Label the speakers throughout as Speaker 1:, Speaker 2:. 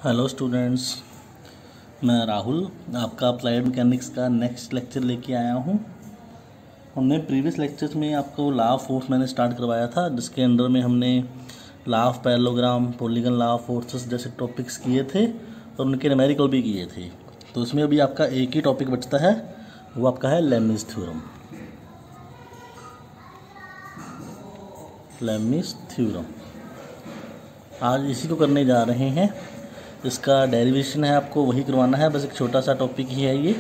Speaker 1: Hello students, मैं राहुल आपका applied mechanics का नेक्स्ट लेक्चर लेके आया हूँ। हमने प्रीवियस लेक्चर्स में आपको लॉ ऑफ फोर्स मैंने स्टार्ट करवाया था, जिसके अंडर में हमने law of parallelogram, polygon law of forces जैसे टॉपिक्स किए थे और उनके न्यूमेरिकल भी किए थे। तो उसमें अभी आपका एक ही टॉपिक बचता है, वो आपका है लेबनिज़ थ्योरम। लेबनिज़ थ्योरम आज इसी को करने जा रहे हैं। इसका डेरिवेशन है, आपको वही करवाना है, बस एक छोटा सा टॉपिक ही है ये,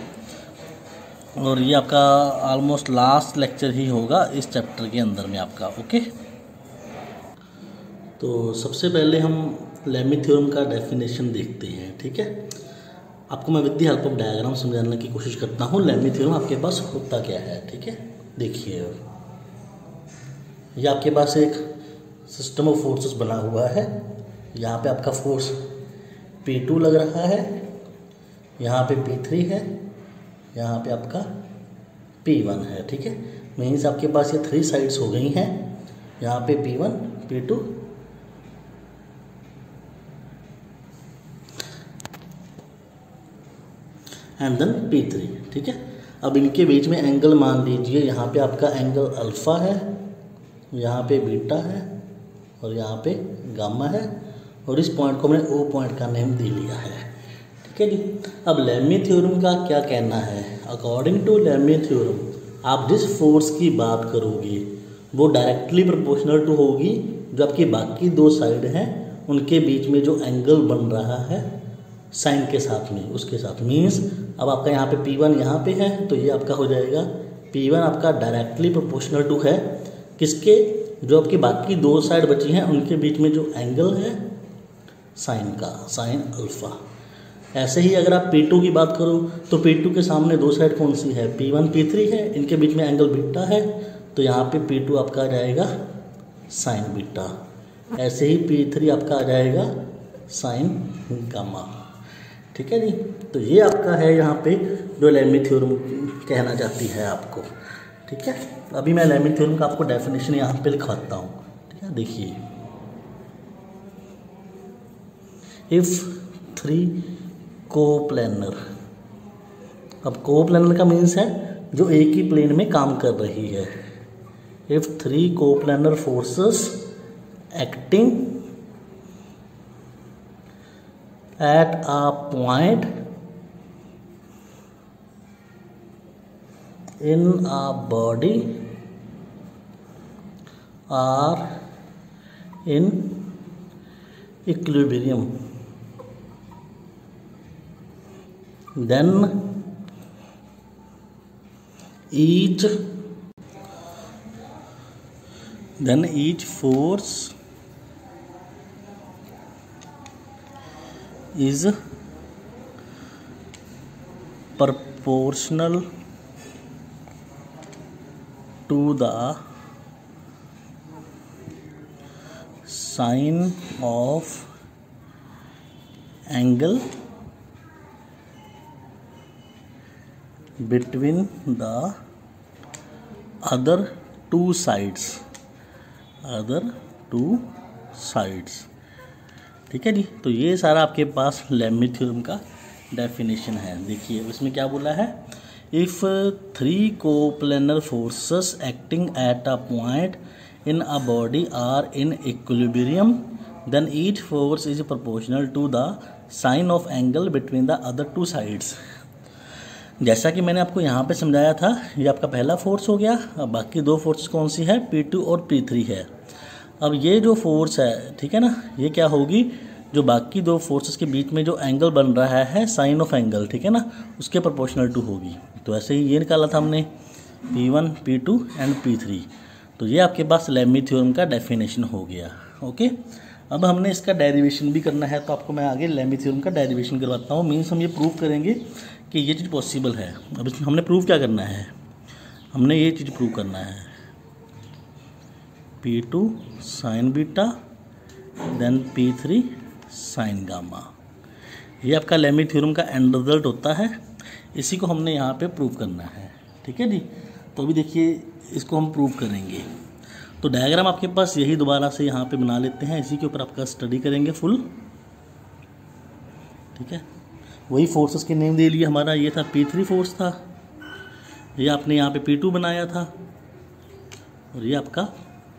Speaker 1: और ये आपका ऑलमोस्ट लास्ट लेक्चर ही होगा इस चैप्टर के अंदर में आपका। ओके, तो सबसे पहले हम लेबनिज़ थ्योरम का डेफिनेशन देखते हैं। ठीक है, आपको मैं with the help of diagram समझाने की कोशिश करता हूँ लेबनिज़ थ्योरम आपके पास होता क्या है। ठीक है, देखिए ये आपके पास एक सिस्टम ऑफ फोर्सेस बना हुआ है। यहाँ पे आपका फोर्स P2 लग रहा है, यहाँ पे P3 है, यहाँ पे आपका P1 है। ठीक है, मीन्स आपके पास ये 3 साइड्स हो गई हैं। यहाँ पे P1, P2 and then P3। ठीक है, अब इनके बीच में एंगल मान लीजिए, यहाँ पे आपका एंगल अल्फ़ा है, यहाँ पे बीटा है और यहाँ पे गामा है, और इस पॉइंट को मैंने O पॉइंट का नेम दे लिया है। ठीक है जी। अब लेबनिज़ थ्योरम का क्या कहना है? अकॉर्डिंग टू लेबनिज़ थ्योरम आप जिस फोर्स की बात करोगे वो डायरेक्टली प्रोपोर्शनल टू होगी जो आपकी बाकी 2 साइड हैं उनके बीच में जो एंगल बन रहा है साइन के साथ में, उसके साथ। मीन्स अब आपका यहाँ पे P1 यहाँ पे है, तो ये आपका हो जाएगा P1 आपका डायरेक्टली प्रोपोर्शनल टू है किसके? जो आपकी बाकी 2 साइड बची हैं उनके बीच में जो एंगल है साइन का, साइन अल्फ़ा। ऐसे ही अगर आप P2 की बात करो तो P2 के सामने 2 साइड कौन सी है? P1 P3 है, इनके बीच में एंगल बीटा है, तो यहाँ पे P2 आपका आ जाएगा साइन बीटा। ऐसे ही P3 आपका आ जाएगा साइन गामा। ठीक है जी, तो ये आपका है यहाँ पे जो लेबनिज़ थ्योरम कहना चाहती है आपको। ठीक है, अभी मैं लेबनिज़ थ्योरम का आपको डेफिनेशन यहाँ पे लिखवाता हूँ। ठीक है, देखिए इफ़ 3 कोप्लेनर, अब कोप्लेनर का मीन्स है जो एक ही प्लेन में काम कर रही है। If 3 coplanar forces acting at a point in a body are in equilibrium, then each force is proportional to the sine of angle between the other 2 sides, ठीक है जी। तो ये सारा आपके पास लेबनिज़ थ्योरम का डेफिनेशन है। देखिए इसमें क्या बोला है? If 3 coplanar forces acting at a point in a body are in equilibrium then each force is proportional to the sine of angle between the other 2 sides. जैसा कि मैंने आपको यहाँ पे समझाया था, ये आपका पहला फोर्स हो गया। अब बाकी 2 फोर्स कौन सी है? P2 और P3 है। अब ये जो फोर्स है, ठीक है ना, ये क्या होगी? जो बाकी 2 फोर्सेस के बीच में जो एंगल बन रहा है साइन ऑफ एंगल, ठीक है ना, उसके प्रोपोर्शनल टू होगी। तो ऐसे ही ये निकाला था हमने P1, P2 एंड P3। तो ये आपके पास लेबनिज़ थ्योरम का डेफिनेशन हो गया। ओके, अब हमने इसका डेरिवेशन भी करना है, तो आपको मैं आगे लेबनिज़ थ्योरम का डेरिवेशन करवाता हूँ। मीन्स हम ये प्रूव करेंगे कि ये चीज़ पॉसिबल है। अब इसमें हमने प्रूव क्या करना है? हमने ये चीज़ प्रूव करना है P2 sine beta then P3 sine gamma. ये आपका लेबनिज़ थ्योरम का एंड रिजल्ट होता है, इसी को हमने यहाँ पे प्रूव करना है। ठीक है जी, तो अभी देखिए इसको हम प्रूव करेंगे। तो डायग्राम आपके पास यही दोबारा से यहाँ पे बना लेते हैं, इसी के ऊपर आपका स्टडी करेंगे फुल। ठीक है। वही फोर्सेस के नेम दे लिए, हमारा ये था P3 फोर्स था, ये आपने यहाँ पे P2 बनाया था, और ये आपका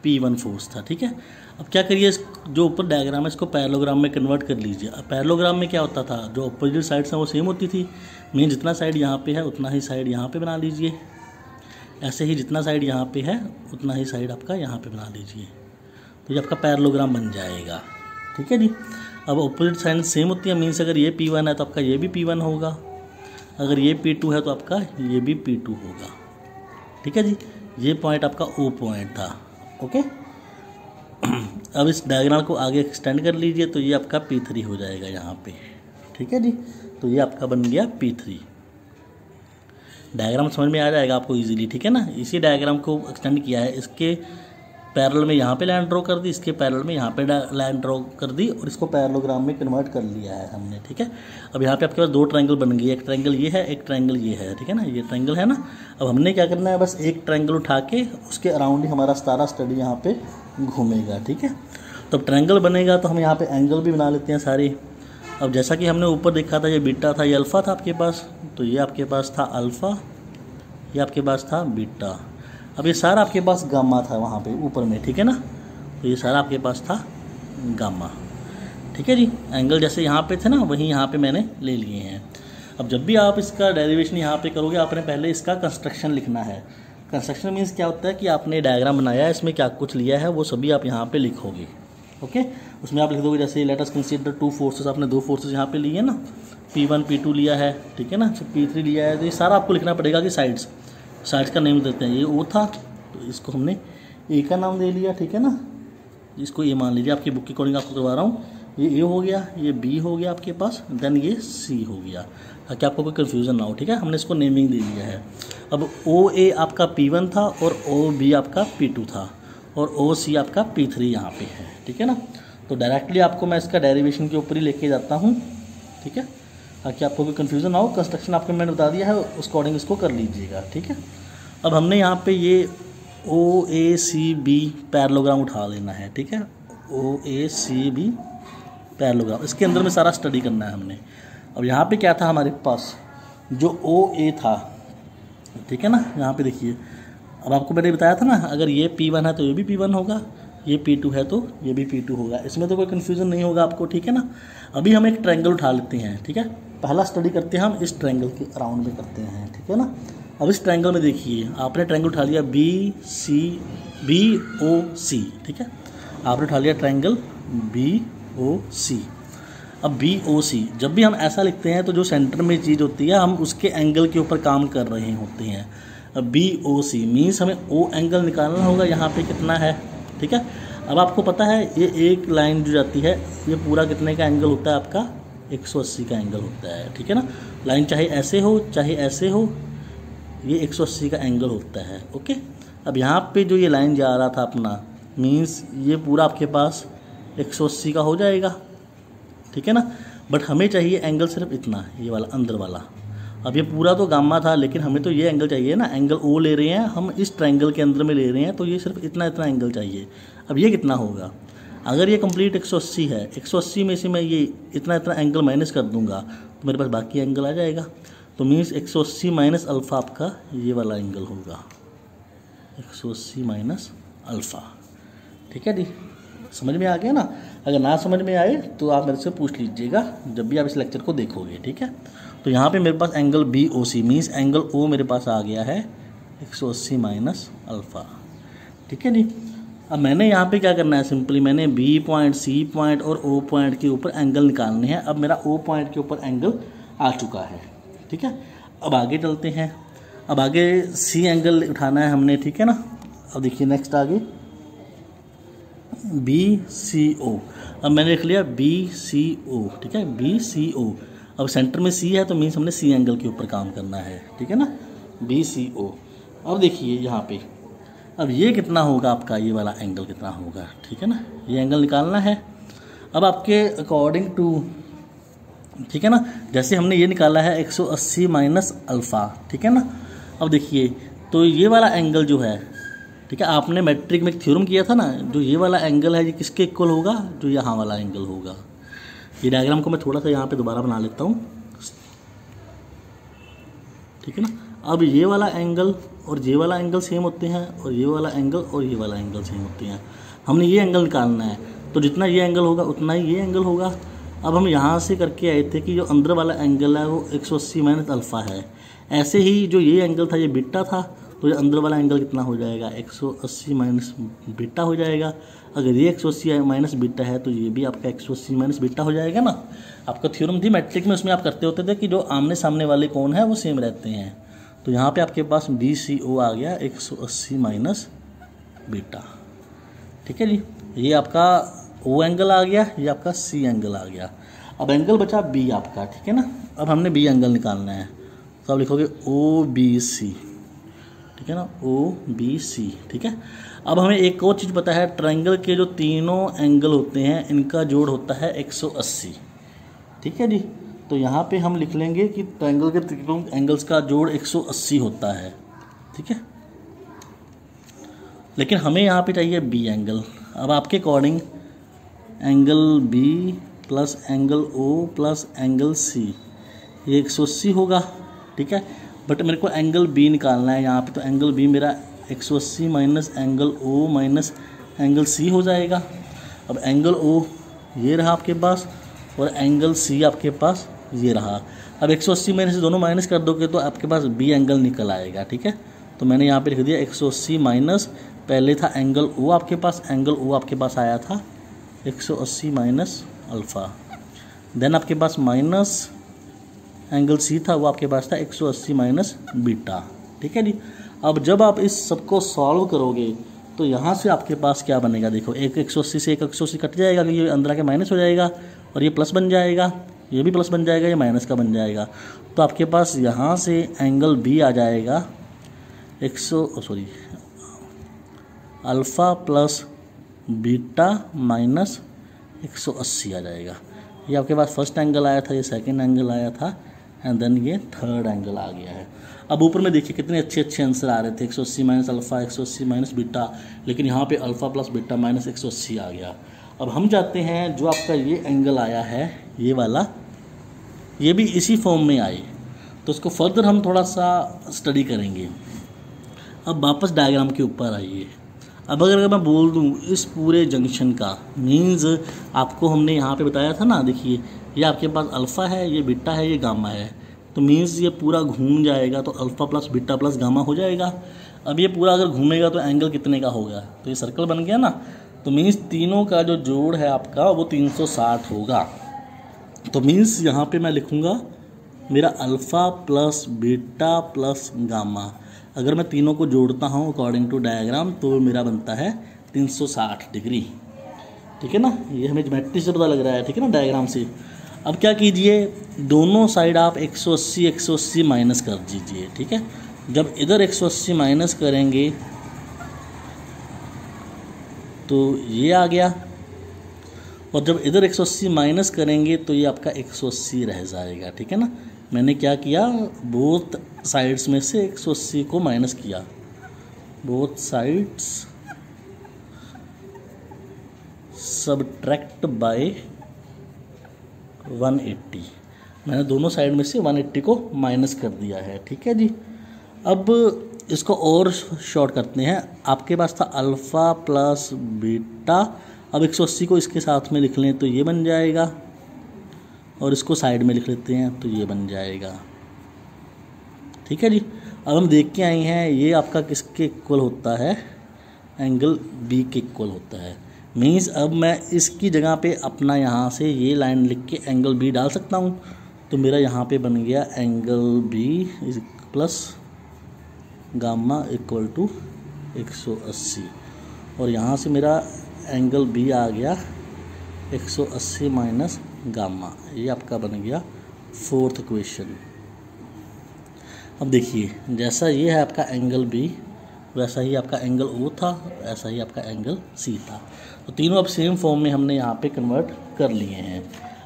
Speaker 1: P1 फोर्स था, ठीक है। अब क्या करिए, इस जो ऊपर डायग्राम है इसको पैरेललोग्राम में कन्वर्ट कर लीजिए। अब पैरेललोग्राम में क्या होता था, जो अपोजिट साइड्स हैं वो सेम होती थी, मीन जितना साइड यहाँ पे है उतना ही साइड यहाँ पे बना लीजिए, ऐसे ही जितना साइड यहाँ पे है उतना ही साइड आपका यहाँ पे बना लीजिए, तो ये आपका पैरेललोग्राम बन जाएगा, ठीक है जी। अब अपोजिट साइड सेम होती है, मीन्स अगर ये P1 है तो आपका ये भी P1 होगा, अगर ये P2 है तो आपका ये भी P2 होगा, ठीक है जी। ये पॉइंट आपका O पॉइंट था, ओके। अब इस डायग्राम को आगे एक्सटेंड कर लीजिए, तो ये आपका P3 हो जाएगा यहाँ पे, ठीक है जी। तो ये आपका बन गया P3। डायग्राम समझ में आ जाएगा आपको इजीली, ठीक है ना। इसी डायग्राम को एक्सटेंड किया है, इसके पैरेलल में यहाँ पे लाइन ड्रॉ कर दी, इसके पैरेलल में यहाँ पे लाइन ड्रॉ कर दी, और इसको पैरेललोग्राम में कन्वर्ट कर लिया है हमने, ठीक है। अब यहाँ पे आपके पास दो ट्रायंगल बन गए, एक ट्रायंगल ये है, एक ट्रायंगल ये है, ठीक है ना, ये ट्रायंगल है ना। अब हमने क्या करना है, बस एक ट्रायंगल उठा के उसके अराउंड ही हमारा सारा स्टडी यहाँ पे घूमेगा, ठीक है। तो ट्रायंगल बनेगा तो हम यहाँ पे एंगल भी बना लेते हैं सारे। अब जैसा कि हमने ऊपर देखा था, ये बीटा था, ये अल्फ़ा था आपके पास, तो ये आपके पास था अल्फ़ा, ये आपके पास था बीटा। अब ये सारा आपके पास गामा था वहाँ पे ऊपर में, ठीक है ना, तो ये सारा आपके पास था गामा, ठीक है जी। एंगल जैसे यहाँ पे थे ना, वहीं यहाँ पे मैंने ले लिए हैं। अब जब भी आप इसका डेरिवेशन यहाँ पे करोगे, आपने पहले इसका कंस्ट्रक्शन लिखना है। कंस्ट्रक्शन मीन्स क्या होता है कि आपने डायग्राम बनाया है, इसमें क्या कुछ लिया है वो सभी आप यहाँ पे लिखोगे, ओके। उसमें आप लिख दोगे जैसे let us consider two forces, आपने दो फोर्सेस यहाँ पे लिए ना, P1 P2 लिया है, ठीक है ना, P3 लिया है, तो ये सारा आपको लिखना पड़ेगा कि साइड्स का नेम देते हैं। ये O था तो इसको हमने A का नाम दे लिया, ठीक है ना, इसको A मान लीजिए, आपकी बुक की अकॉर्डिंग आपको करवा रहा हूँ। ये A हो गया, ये B हो गया आपके पास, देन ये C हो गया, ताकि आपको कोई कन्फ्यूज़न ना हो, ठीक है। हमने इसको नेमिंग दे दिया है। अब OA आपका P1 था और OB आपका P2 था और OC आपका P3 यहाँ पे है, ठीक है ना। तो डायरेक्टली आपको मैं इसका डेरिवेशन के ऊपर ही लेके जाता हूँ, ठीक है, ताकि आपको कोई कन्फ्यूज़न ना हो। कंस्ट्रक्शन आपको मैंने बता दिया है, उस अकॉर्डिंग इसको कर लीजिएगा, ठीक है। अब हमने यहाँ पे ये OACB पैरेललोग्राम उठा लेना है, ठीक है, OACB पैरेललोग्राम, इसके अंदर में सारा स्टडी करना है हमने। अब यहाँ पे क्या था हमारे पास, जो OA था, ठीक है ना, यहाँ पे देखिए। अब आपको मैंने बताया था ना, अगर ये P1 है तो ये भी P1 होगा, ये P2 है तो ये भी P2 होगा, इसमें तो कोई कन्फ्यूज़न नहीं होगा आपको, ठीक है ना। अभी हम एक ट्रायंगल उठा लेते हैं, ठीक है, पहला स्टडी करते हैं हम इस ट्रायंगल के अराउंड में करते हैं, ठीक है ना। अब इस ट्रायंगल में देखिए, आपने ट्रायंगल उठा लिया BOC, ठीक है, आपने उठा लिया ट्रायंगल BOC। अब BOC जब भी हम ऐसा लिखते हैं तो जो सेंटर में चीज़ होती है, हम उसके एंगल के ऊपर काम कर रहे होते हैं। अब BOC मीन्स हमें O एंगल निकालना होगा, यहाँ पे कितना है, ठीक है। अब आपको पता है ये एक लाइन जो जाती है, ये पूरा कितने का एंगल होता है, आपका 180 का एंगल होता है, ठीक है ना। लाइन चाहे ऐसे हो चाहे ऐसे हो, ये 180 का एंगल होता है, ओके। अब यहाँ पे जो ये लाइन जा रहा था अपना, मीन्स ये पूरा आपके पास 180 का हो जाएगा, ठीक है ना। बट हमें चाहिए एंगल सिर्फ इतना, ये वाला अंदर वाला। अब ये पूरा तो गामा था, लेकिन हमें तो ये एंगल चाहिए ना, एंगल O ले रहे हैं हम, इस ट्रायंगल के अंदर में ले रहे हैं, तो ये सिर्फ इतना एंगल चाहिए। अब ये कितना होगा, अगर ये कंप्लीट 180 है, 180 में से मैं ये इतना एंगल माइनस कर दूंगा तो मेरे पास बाकी एंगल आ जाएगा। तो मीन्स 180 माइनस अल्फ़ा आपका ये वाला एंगल होगा, 180 माइनस अल्फ़ा, ठीक है जी। समझ में आ गया ना। अगर ना समझ में आए तो आप मेरे से पूछ लीजिएगा जब भी आप इस लेक्चर को देखोगे, ठीक है। तो यहाँ पे मेरे पास angle BOC means angle O मेरे पास आ गया है 180 माइनस अल्फ़ा, ठीक है जी। अब मैंने यहाँ पे क्या करना है, सिंपली मैंने B पॉइंट, C पॉइंट और O पॉइंट के ऊपर एंगल निकालने हैं। अब मेरा O पॉइंट के ऊपर एंगल आ चुका है, ठीक है। अब आगे चलते हैं, अब आगे C एंगल उठाना है हमने, ठीक है ना। अब देखिए नेक्स्ट आगे BCO, अब मैंने लिख लिया BCO, ठीक है, BCO। अब सेंटर में C है तो मीन्स हमने C एंगल के ऊपर काम करना है, ठीक है ना, BCO। अब देखिए यहाँ पे, अब ये कितना होगा आपका, ये वाला एंगल कितना होगा, ठीक है ना, ये एंगल निकालना है। अब आपके अकॉर्डिंग टू, ठीक है ना, जैसे हमने ये निकाला है 180 माइनस अल्फ़ा, ठीक है ना। अब देखिए तो ये वाला एंगल जो है, ठीक है, आपने मैट्रिक में एक थ्योरम किया था ना, जो ये वाला एंगल है ये किसके इक्वल होगा, जो यहाँ वाला एंगल होगा, ये डायग्राम को मैं थोड़ा सा यहाँ पे दोबारा बना लेता हूँ, ठीक है ना। अब ये वाला एंगल और ये वाला एंगल सेम होते हैं, और ये वाला एंगल और ये वाला एंगल सेम होते हैं। हमने ये एंगल निकालना है, तो जितना ये एंगल होगा उतना ही ये एंगल होगा। अब हम यहाँ से करके आए थे कि जो अंदर वाला एंगल है वो 180 माइनस अल्फ़ा है। ऐसे ही जो ये एंगल था ये बीटा था, तो ये अंदर वाला एंगल कितना हो जाएगा, 180 माइनस बीटा हो जाएगा। अगर ये 180 माइनस बीटा है तो ये भी आपका 180 माइनस बीटा हो जाएगा ना। आपका थ्योरम थी मैट्रिक में, उसमें आप करते होते थे कि जो आमने सामने वाले कोण हैं वो सेम रहते हैं। तो यहाँ पे आपके पास BCO आ गया 180 माइनस बीटा, ठीक है जी। ये आपका O एंगल आ गया, ये आपका C एंगल आ गया। अब एंगल बचा B आपका, ठीक है ना। अब हमने B एंगल निकालना है, तो आप लिखोगे OBC, ठीक है ना, OBC, ठीक है। अब हमें एक और चीज़ पता है, ट्रायंगल के जो तीनों एंगल होते हैं इनका जोड़ होता है 180, ठीक है जी। तो यहाँ पे हम लिख लेंगे कि ट्रायंगल के तीनों एंगल्स का जोड़ 180 होता है, ठीक है। लेकिन हमें यहाँ पे चाहिए B एंगल। अब आपके according angle B plus angle O plus angle C ये 180 होगा, ठीक है। बट मेरे को एंगल B निकालना है यहाँ पे, तो एंगल B मेरा 180 minus angle O minus angle C हो जाएगा। अब एंगल O ये रहा आपके पास, और एंगल C आपके पास ये रहा। अब 180 में से दोनों माइनस कर दोगे तो आपके पास B एंगल निकल आएगा, ठीक है। तो मैंने यहाँ पे लिख दिया 180 माइनस, पहले था एंगल O आपके पास, एंगल O आपके पास आया था 180 माइनस अल्फ़ा। देन आपके पास माइनस एंगल C था, वो आपके पास था 180 माइनस बीटा, ठीक है जी। अब जब आप इस सबको सॉल्व करोगे तो यहाँ से आपके पास क्या बनेगा, देखो एक 180 से एक 180 कट जाएगा, ये अंदर आके माइनस हो जाएगा, और ये प्लस बन जाएगा, ये भी प्लस बन जाएगा, ये माइनस का बन जाएगा। तो आपके पास यहाँ से एंगल B आ जाएगा अल्फ़ा प्लस बीटा माइनस 180 आ जाएगा। ये आपके पास फर्स्ट एंगल आया था, ये सेकंड एंगल आया था, एंड देन ये थर्ड एंगल आ गया है। अब ऊपर में देखिए कितने अच्छे अच्छे आंसर आ रहे थे, 180 माइनस अल्फ़ा, 180 माइनस बीटा, लेकिन यहाँ पे अल्फ़ा प्लस बीटा माइनस 180 आ गया। अब हम चाहते हैं जो आपका ये एंगल आया है ये वाला, ये भी इसी फॉर्म में आए, तो उसको फर्दर हम थोड़ा सा स्टडी करेंगे। अब वापस डायग्राम के ऊपर आइए। अब अगर मैं बोल दूँ इस पूरे जंक्शन का मीन्स, आपको हमने यहाँ पे बताया था ना, देखिए ये आपके पास अल्फ़ा है, ये बीटा है, ये गामा है, तो मीन्स ये पूरा घूम जाएगा तो alpha plus beta plus gamma हो जाएगा। अब ये पूरा अगर घूमेगा तो एंगल कितने का होगा, तो ये सर्कल बन गया ना। तो मीन्स तीनों का जो जोड़ है आपका वो 360 होगा। तो मीन्स यहाँ पे मैं लिखूँगा मेरा alpha plus beta plus gamma, अगर मैं तीनों को जोड़ता हूँ अकॉर्डिंग टू डायग्राम तो मेरा बनता है 360 डिग्री, ठीक है ना। ये हमें ज्योमेट्री से पता लग रहा है, ठीक है ना, डायग्राम से। अब क्या कीजिए, दोनों साइड आप 180 माइनस कर दीजिए, ठीक है। जब इधर 180 माइनस करेंगे तो ये आ गया, और जब इधर 180 माइनस करेंगे तो ये आपका 180 रह जाएगा, ठीक है ना। मैंने क्या किया, बोथ साइड्स में से 180 को माइनस किया, बोथ साइड्स सबट्रैक्ट बाय 180, मैंने दोनों साइड में से 180 को माइनस कर दिया है, ठीक है जी। अब इसको और शॉर्ट करते हैं। आपके पास था अल्फ़ा प्लस बीटा, अब 180 को इसके साथ में लिख लें तो ये बन जाएगा, और इसको साइड में लिख लेते हैं तो ये बन जाएगा, ठीक है जी। अब हम देख के आए हैं ये आपका किसके इक्वल होता है, एंगल B के इक्वल होता है। मीन्स अब मैं इसकी जगह पे अपना यहाँ से ये लाइन लिख के एंगल B डाल सकता हूँ, तो मेरा यहाँ पे बन गया angle B plus gamma equal to 180, और यहाँ से मेरा एंगल B आ गया 180 माइनस गामा, ये आपका बन गया फोर्थ इक्वेशन। अब देखिए जैसा ये है आपका एंगल B, वैसा ही आपका एंगल O था, ऐसा ही आपका एंगल C था, तो तीनों अब सेम फॉर्म में हमने यहाँ पे कन्वर्ट कर लिए हैं।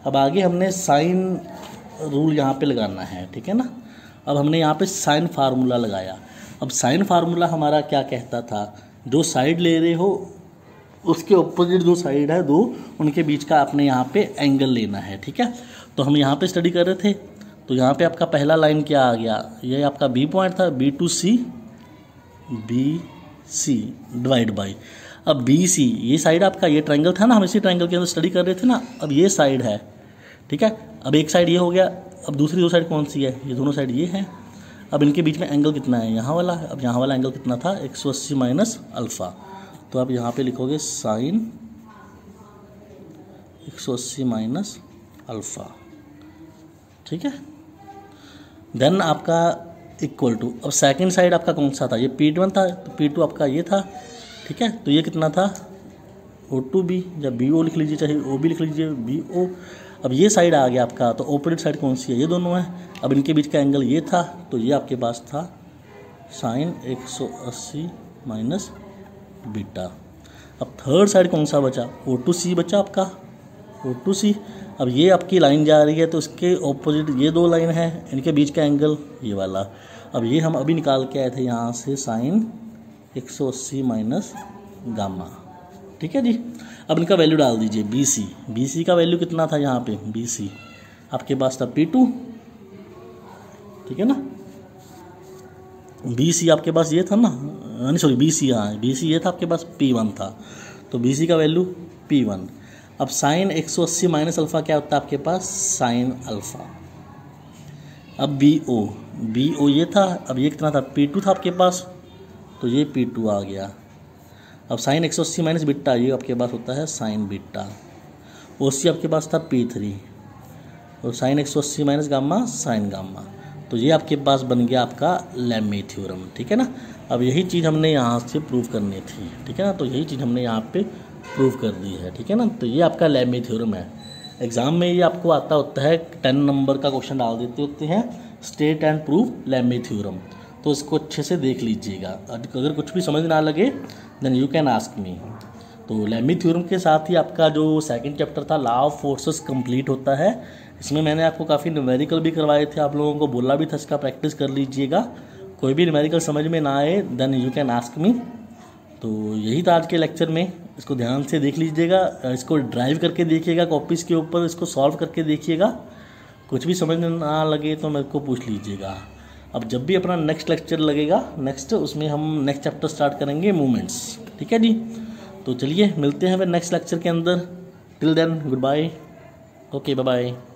Speaker 1: अब आगे हमने साइन रूल यहाँ पे लगाना है, ठीक है ना। अब हमने यहाँ पे साइन फार्मूला लगाया। अब साइन फार्मूला हमारा क्या कहता था, जो साइड ले रहे हो उसके ऑपोजिट जो साइड है दो, उनके बीच का आपने यहाँ पे एंगल लेना है, ठीक है। तो हम यहाँ पे स्टडी कर रहे थे, तो यहाँ पे आपका पहला लाइन क्या आ गया, ये आपका बी पॉइंट था, B to C, B C divide by, अब बी सी ये साइड आपका, ये ट्रायंगल था ना, हम इसी ट्रायंगल के अंदर स्टडी कर रहे थे ना, अब ये साइड है, ठीक है। अब एक साइड ये हो गया, अब दूसरी दो साइड कौन सी है, ये दोनों साइड ये है। अब इनके बीच में एंगल कितना है, यहाँ वाला है। अब यहाँ वाला एंगल कितना था, 180 माइनस अल्फ़ा, तो आप यहाँ पे लिखोगे साइन 180 माइनस अल्फ़ा, ठीक है। देन आपका इक्वल टू, अब सेकंड साइड आपका कौन सा था, ये P1 था, तो P2 आपका ये था, ठीक है। तो ये कितना था, O2B, या BO लिख लीजिए, चाहे OB लिख लीजिए, BO। अब ये साइड आ गया आपका, तो ऑपोजिट साइड कौन सी है, ये दोनों है। अब इनके बीच का एंगल ये था, तो ये आपके पास था साइन 180 माइनस बीटा। अब थर्ड साइड कौन सा बचा, O2C बचा आपका, O2C। अब ये आपकी लाइन जा रही है, तो इसके ऑपोजिट ये दो लाइन है, इनके बीच का एंगल ये वाला। अब ये हम अभी निकाल के आए थे यहाँ से, साइन 180 माइनस गामा, ठीक है जी। अब इनका वैल्यू डाल दीजिए, बी सी का वैल्यू कितना था यहाँ पे, बी सी आपके पास था P2, ठीक है ना। बी सी आपके पास ये था ना, नहीं सॉरी बी सी, हाँ बी सी ये था आपके पास, P1 था, तो बी सी का वैल्यू P1। अब साइन 180 माइनस अल्फ़ा क्या होता है आपके पास, साइन अल्फ़ा। अब बी ओ ये था, अब ये कितना था, P2 था आपके पास, तो ये P2 आ गया। अब साइन 180 माइनस बीटा, ये आपके पास होता है साइन बीटा। OC आपके पास था P3, और sine 180 minus gamma, sine gamma. तो ये आपके पास बन गया आपका लेमी थ्योरम, ठीक है ना। अब यही चीज़ हमने यहाँ से प्रूव करनी थी, ठीक है ना, तो यही चीज़ हमने यहाँ पे प्रूव कर दी है, ठीक है ना। तो ये आपका लेमी थ्योरम है। एग्ज़ाम में ये आपको आता होता है, 10 नंबर का क्वेश्चन डाल देते होते हैं, state and prove Lami theorem. तो इसको अच्छे से देख लीजिएगा, अगर कुछ भी समझ ना लगे then you can ask me. तो लेमी थ्योरम के साथ ही आपका जो सेकंड चैप्टर था, लॉ ऑफ फोर्सेस, कंप्लीट होता है। इसमें मैंने आपको काफ़ी न्यूमेरिकल भी करवाए थे, आप लोगों को बोला भी था इसका प्रैक्टिस कर लीजिएगा। कोई भी न्यूमेरिकल समझ में ना आए then you can ask me. तो यही था आज के लेक्चर में, इसको ध्यान से देख लीजिएगा, इसको ड्राइव करके देखिएगा कॉपीज़ के ऊपर, इसको सॉल्व करके देखिएगा। कुछ भी समझ ना लगे तो मेरे को पूछ लीजिएगा। अब जब भी अपना नेक्स्ट लेक्चर लगेगा, नेक्स्ट उसमें हम नेक्स्ट चैप्टर स्टार्ट करेंगे, मूवमेंट्स, ठीक है जी। तो चलिए मिलते हैं फिर नेक्स्ट लेक्चर के अंदर। Till then goodbye, okay bye bye.